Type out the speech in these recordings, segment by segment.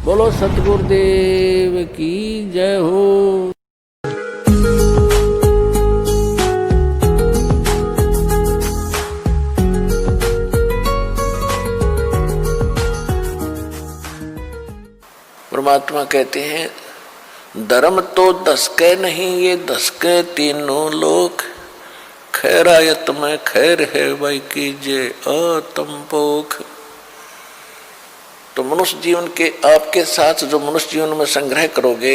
बोलो सतगुरुदेव की जय हो। परमात्मा कहते हैं धर्म तो दसके नहीं ये दसके तीनों लोग, खैरायत में खैर है भाई कीजिए आत्मपोख। तो मनुष्य जीवन के आपके साथ जो मनुष्य जीवन में संग्रह करोगे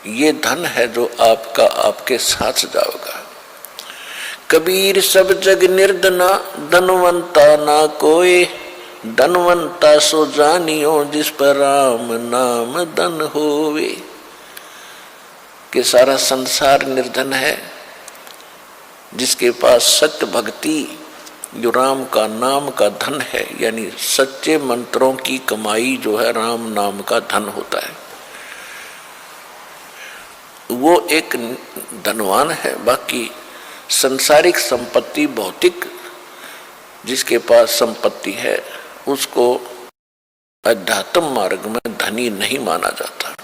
ये धन है जो आपका आपके साथ जाओगा। कबीर सब जग निर्धना धनवंता ना कोई, धनवंता सो जानियो जिस पर राम नाम धन होवे। कि सारा संसार निर्धन है, जिसके पास सत्य भक्ति जो राम का नाम का धन है, यानी सच्चे मंत्रों की कमाई जो है राम नाम का धन होता है, वो एक धनवान है। बाकी संसारिक संपत्ति भौतिक जिसके पास संपत्ति है उसको अध्यात्म मार्ग में धनी नहीं माना जाता।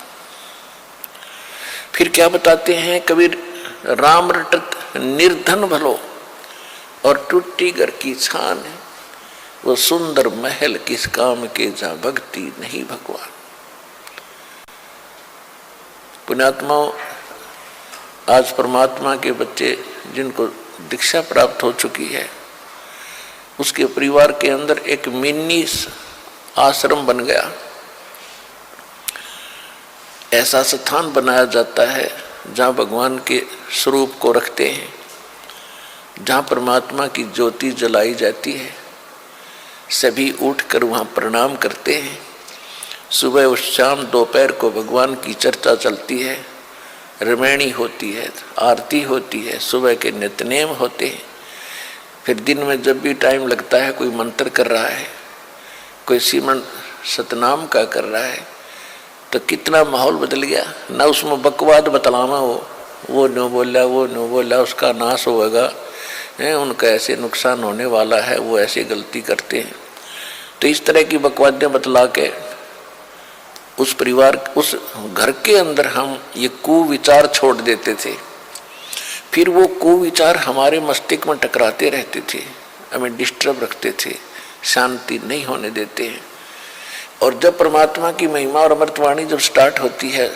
फिर क्या बताते हैं कबीर, राम रटत निर्धन भलो और टूटी घर की छान है, वो सुंदर महल किस काम के जहां भक्ति नहीं भगवान। पुण्यात्माओं, आज परमात्मा के बच्चे जिनको दीक्षा प्राप्त हो चुकी है उसके परिवार के अंदर एक मिनी आश्रम बन गया। ऐसा स्थान बनाया जाता है जहाँ भगवान के स्वरूप को रखते हैं, जहाँ परमात्मा की ज्योति जलाई जाती है। सभी उठकर वहाँ प्रणाम करते हैं। सुबह और शाम दोपहर को भगवान की चर्चा चलती है, रमैणी होती है, आरती होती है, सुबह के नित्यनेम होते हैं। फिर दिन में जब भी टाइम लगता है कोई मंत्र कर रहा है, कोई सिमरन सतनाम का कर रहा है, तो कितना माहौल बदल गया। ना उसमें बकवाद बतलावा हो, वो नो बोला वो नो बोला उसका नाश होगा, उनका ऐसे नुकसान होने वाला है, वो ऐसे गलती करते हैं। तो इस तरह की बकवादें बतला के उस परिवार उस घर के अंदर हम ये कुविचार छोड़ देते थे। फिर वो कुविचार हमारे मस्तिष्क में टकराते रहते थे, हमें डिस्टर्ब रखते थे, शांति नहीं होने देते हैं। और जब परमात्मा की महिमा और अमृतवाणी जब स्टार्ट होती है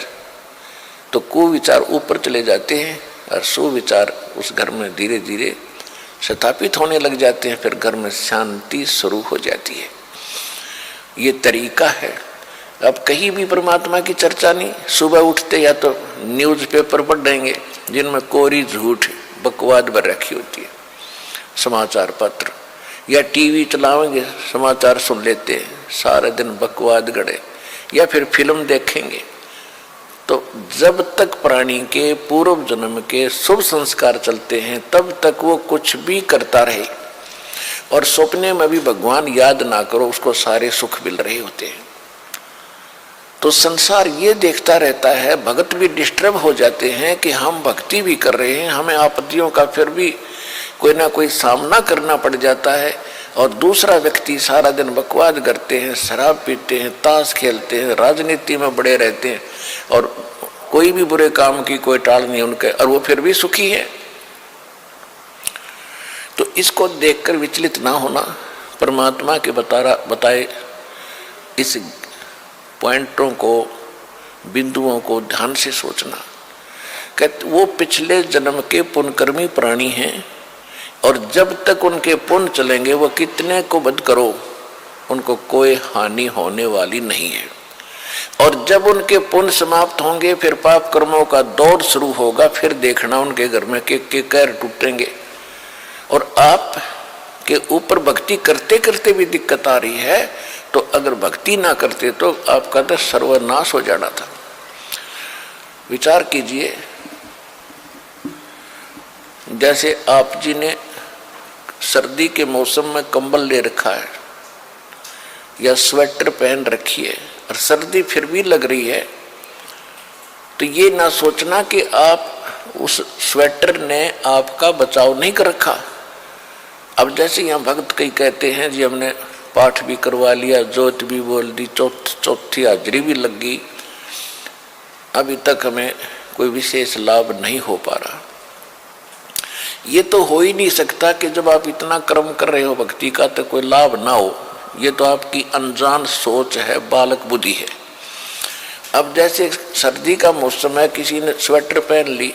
तो कुविचार ऊपर चले जाते हैं और सुविचार उस घर में धीरे धीरे स्थापित होने लग जाते हैं। फिर घर में शांति शुरू हो जाती है। ये तरीका है। अब कहीं भी परमात्मा की चर्चा नहीं, सुबह उठते या तो न्यूज़पेपर पढ़ देंगे जिनमें कोरी झूठ बकवाद भर रखी होती है, समाचार पत्र, या टीवी चलाएंगे समाचार सुन लेते हैं, सारे दिन बकवाद गड़े, या फिर फिल्म देखेंगे। तो जब तक प्राणी के पूर्व जन्म के शुभ संस्कार चलते हैं तब तक वो कुछ भी करता रहे, और सपने में भी भगवान याद ना करो उसको सारे सुख मिल रहे होते हैं। तो संसार ये देखता रहता है, भगत भी डिस्टर्ब हो जाते हैं कि हम भक्ति भी कर रहे हैं, हमें आपत्तियों का फिर भी कोई ना कोई सामना करना पड़ जाता है, और दूसरा व्यक्ति सारा दिन बकवाद करते हैं, शराब पीते हैं, ताश खेलते हैं, राजनीति में बड़े रहते हैं, और कोई भी बुरे काम की कोई टाल नहीं उनके, और वो फिर भी सुखी है। तो इसको देखकर विचलित ना होना, परमात्मा के बताए इस पॉइंटों को, बिंदुओं को ध्यान से सोचना। कहते वो पिछले जन्म के पुण्यकर्मी प्राणी हैं, और जब तक उनके पुण्य चलेंगे वो कितने को वध करो उनको कोई हानि होने वाली नहीं है। और जब उनके पुण्य समाप्त होंगे फिर पाप कर्मों का दौर शुरू होगा। फिर देखना उनके घर में के कैर टूटेंगे, और आप के ऊपर भक्ति करते करते भी दिक्कत आ रही है, तो अगर भक्ति ना करते तो आपका तो सर्वनाश हो जाना था। विचार कीजिए, जैसे आप जी ने सर्दी के मौसम में कंबल ले रखा है या स्वेटर पहन रखी है और सर्दी फिर भी लग रही है, तो ये ना सोचना कि आप उस स्वेटर ने आपका बचाव नहीं कर रखा। अब जैसे यहाँ भक्त कई कहते हैं जी हमने पाठ भी करवा लिया, जोत भी बोल दी, चौथी हाजरी भी लग गई, अभी तक हमें कोई विशेष लाभ नहीं हो पा रहा। ये तो हो ही नहीं सकता कि जब आप इतना कर्म कर रहे हो भक्ति का तो कोई लाभ ना हो। ये तो आपकी अनजान सोच है, बालक बुद्धि है। अब जैसे सर्दी का मौसम है, किसी ने स्वेटर पहन ली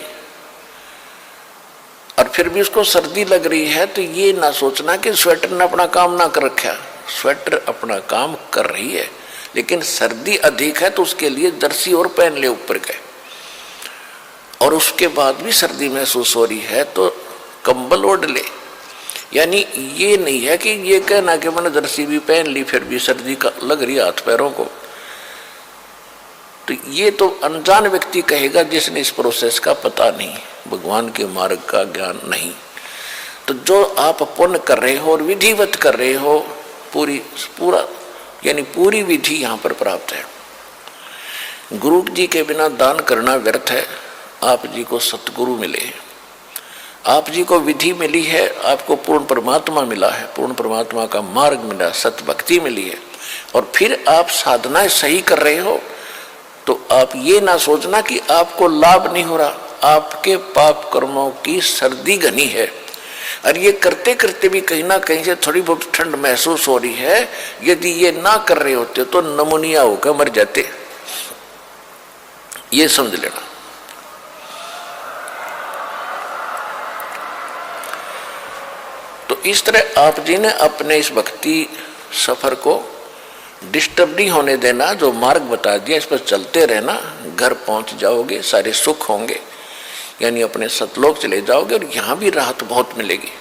और फिर भी उसको सर्दी लग रही है, तो ये ना सोचना कि स्वेटर ने अपना काम ना कर रखा। स्वेटर अपना काम कर रही है, लेकिन सर्दी अधिक है तो उसके लिए जर्सी और पहन ले ऊपर के, और उसके बाद भी सर्दी महसूस हो रही है तो कंबल ओढ़ ले। यानी ये नहीं है कि ये कहना कि मैंने जर्सी भी पहन ली फिर भी सर्दी का लग रही हाथ पैरों को, तो ये तो अनजान व्यक्ति कहेगा जिसने इस प्रोसेस का पता नहीं, भगवान के मार्ग का ज्ञान नहीं। तो जो आप पुण्य कर रहे हो और विधिवत कर रहे हो, पूरी विधि यहाँ पर प्राप्त है। गुरु जी के बिना दान करना व्यर्थ है। आप जी को सतगुरु मिले, आप जी को विधि मिली है, आपको पूर्ण परमात्मा मिला है, पूर्ण परमात्मा का मार्ग मिला, सत भक्ति मिली है, और फिर आप साधनाएं सही कर रहे हो, तो आप ये ना सोचना कि आपको लाभ नहीं हो रहा। आपके पाप कर्मों की सर्दी घनी है, और ये करते करते भी कहीं ना कहीं से थोड़ी बहुत ठंड महसूस हो रही है। यदि ये ना कर रहे होते तो नमूनिया होकर मर जाते, ये समझ लेना। तो इस तरह आप जी ने अपने इस भक्ति सफर को डिस्टर्ब नहीं होने देना, जो मार्ग बता दिया इस पर चलते रहना, घर पहुंच जाओगे, सारे सुख होंगे, यानी अपने सतलोक चले जाओगे और यहाँ भी राहत बहुत मिलेगी।